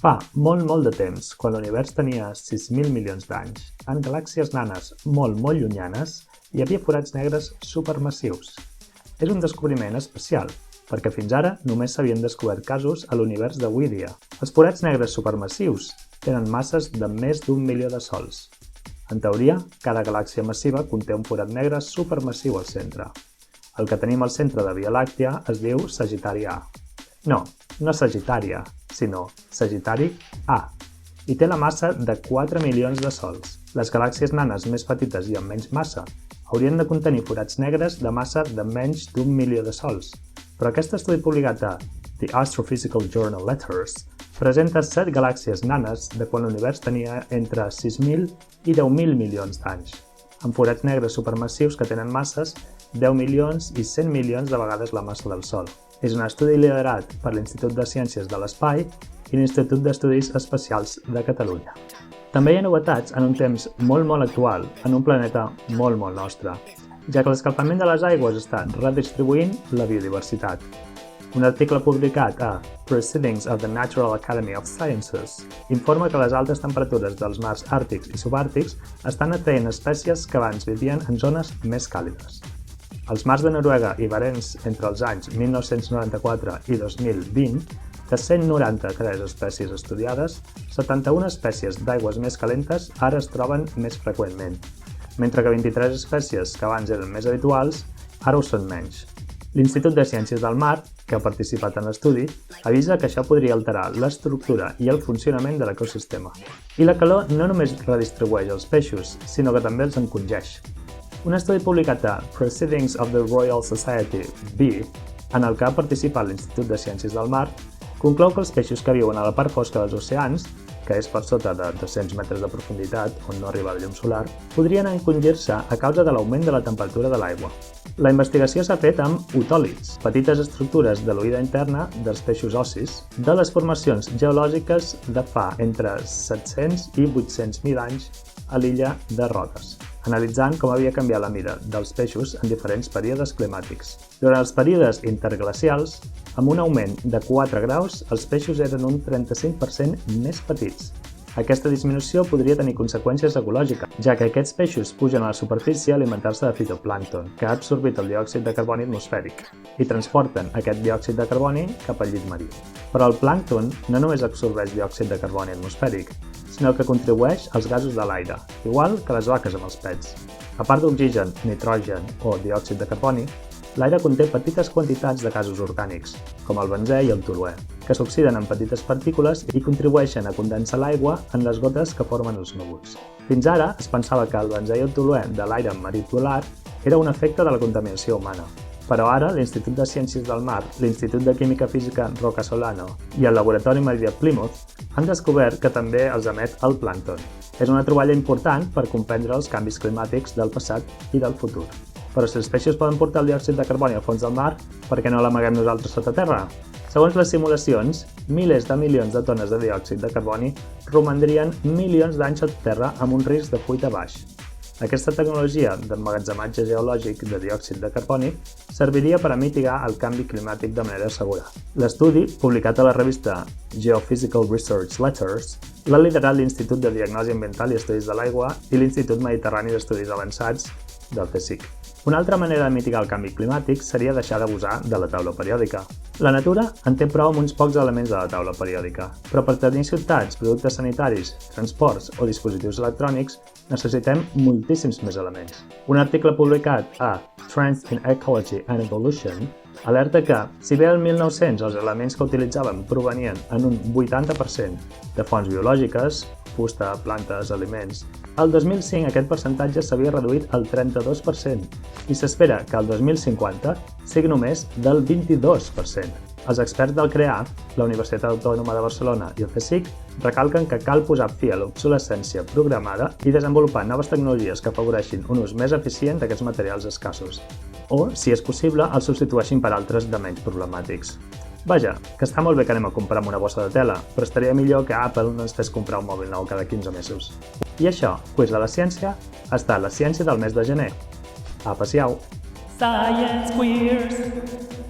Fa molt de temps, quan l'univers tenia 6.000 milions d'anys, en galàxies nanes molt llunyanes, hi havia forats negres supermassius. És un descobriment especial, perquè fins ara només s'havien descobert casos a l'univers d'avui dia. Els forats negres supermassius tenen masses de més d'1 milió de sols. En teoria, cada galàxia massiva conté un forat negre supermassiu al centre. El que tenim al centre de Via Làctia es diu Sagitari A. No Sagitària, sinó Sagitari A, i té la massa de 4 milions de sols. Les galàxies nanes més petites i amb menys massa haurien de contenir forats negres de massa de menys d'1 milió de sols, però aquest estudi publicat a The Astrophysical Journal Letters presenta 7 galàxies nanes de quan l'univers tenia entre 6.000 i 10.000 milions d'anys, amb forats negres supermassius que tenen masses 10 milions i 100 milions de vegades la massa del Sol. És un estudi liderat per l'Institut de Ciències de l'Espai i l'Institut d'Estudis Espacials de Catalunya. També hi ha novetats en un temps molt actual, en un planeta molt nostre, ja que l'escalfament de les aigües està redistribuint la biodiversitat. Un article publicat a Proceedings of the Natural Academy of Sciences informa que les altes temperatures dels mars àrtics i subàrtics estan atraient espècies que abans vivien en zones més càlides. Als mars de Noruega i Barents entre els anys 1994 i 2020, de 193 espècies estudiades, 71 espècies d'aigües més calentes ara es troben més freqüentment, mentre que 23 espècies que abans eren més habituals ara ho són menys. L'Institut de Ciències del Mar, que ha participat en l'estudi, avisa que això podria alterar l'estructura i el funcionament de l'ecosistema. I la calor no només redistribueix els peixos, sinó que també els encongeix. Un estudi publicat a Proceedings of the Royal Society B, en el que ha participat l'Institut de Ciències del Mar, conclou que els peixos que viuen a la part fosca dels oceans, que és per sota de 200 metres de profunditat, on no arriba la llum solar, podrien encongir-se a causa de l'augment de la temperatura de l'aigua. La investigació s'ha fet amb otòlits, petites estructures de l'oïda interna dels peixos ossis, de les formacions geològiques de fa entre 700 i 800.000 anys a l'illa de Rodes, analitzant com havia canviat la mida dels peixos en diferents períodes climàtics. Durant els períodes interglacials, amb un augment de 4 graus, els peixos eren un 35% més petits. Aquesta disminució podria tenir conseqüències ecològiques, ja que aquests peixos pugen a la superfície a alimentar-se de fitoplàncton, que ha absorbit el diòxid de carboni atmosfèric, i transporten aquest diòxid de carboni cap al llit marí. Però el plàncton no només absorbeix diòxid de carboni atmosfèric, sinó que contribueix als gasos de l'aire, igual que les vaques amb els pets. A part d'oxigen, nitrogen o diòxid de carboni, l'aire conté petites quantitats de gasos orgànics, com el benzè i el toluè, que s'oxiden en petites partícules i contribueixen a condensar l'aigua en les gotes que formen els núvols. Fins ara es pensava que el benzè i el toluè de l'aire marí polar era un efecte de la contaminació humana, però ara l'Institut de Ciències del Mar, l'Institut de Química Física Roca Solano i el Laboratori Marí de Plymouth han descobert que també els emet el plàncton. És una troballa important per comprendre els canvis climàtics del passat i del futur. Però si els peixos poden portar el diòxid de carboni al fons del mar, per què no l'amaguem nosaltres sota terra? Segons les simulacions, milers de milions de tones de diòxid de carboni romandrien milions d'anys sota terra amb un risc de fuita baix. Aquesta tecnologia d'emmagatzematge geològic de diòxid de carboni serviria per a mitigar el canvi climàtic de manera segura. L'estudi, publicat a la revista Geophysical Research Letters, l'ha liderat l'Institut de Diagnosi Ambiental i Estudis de l'Aigua i l'Institut Mediterrani d'Estudis Avançats del CSIC. Una altra manera de mitigar el canvi climàtic seria deixar d'abusar de la taula periòdica. La natura en té prou amb uns pocs elements de la taula periòdica, però per tenir ciutats, productes sanitaris, transports o dispositius electrònics necessitem moltíssims més elements. Un article publicat a Trends in Ecology and Evolution alerta que, si bé al 1900 els elements que utilitzàvem provenien en un 80% de fonts biològiques, fusta, plantes, aliments, al 2005 aquest percentatge s'havia reduït al 32% i s'espera que al 2050 sigui només del 22%. Els experts del CREA, la Universitat Autònoma de Barcelona i el CSIC recalquen que cal posar fi a l'obsolescència programada i desenvolupar noves tecnologies que afavoreixin un ús més eficient d'aquests materials escassos, o, si és possible, els substitueixin per altres de menys problemàtics. Vaja, que està molt bé que anem a comprar amb una bossa de tela, però estaria millor que Apple no ens fes comprar un mòbil nou cada 15 mesos. I això, Quiz de la Ciència, ha estat la ciència del mes de gener. Apa, siau! Science Queers!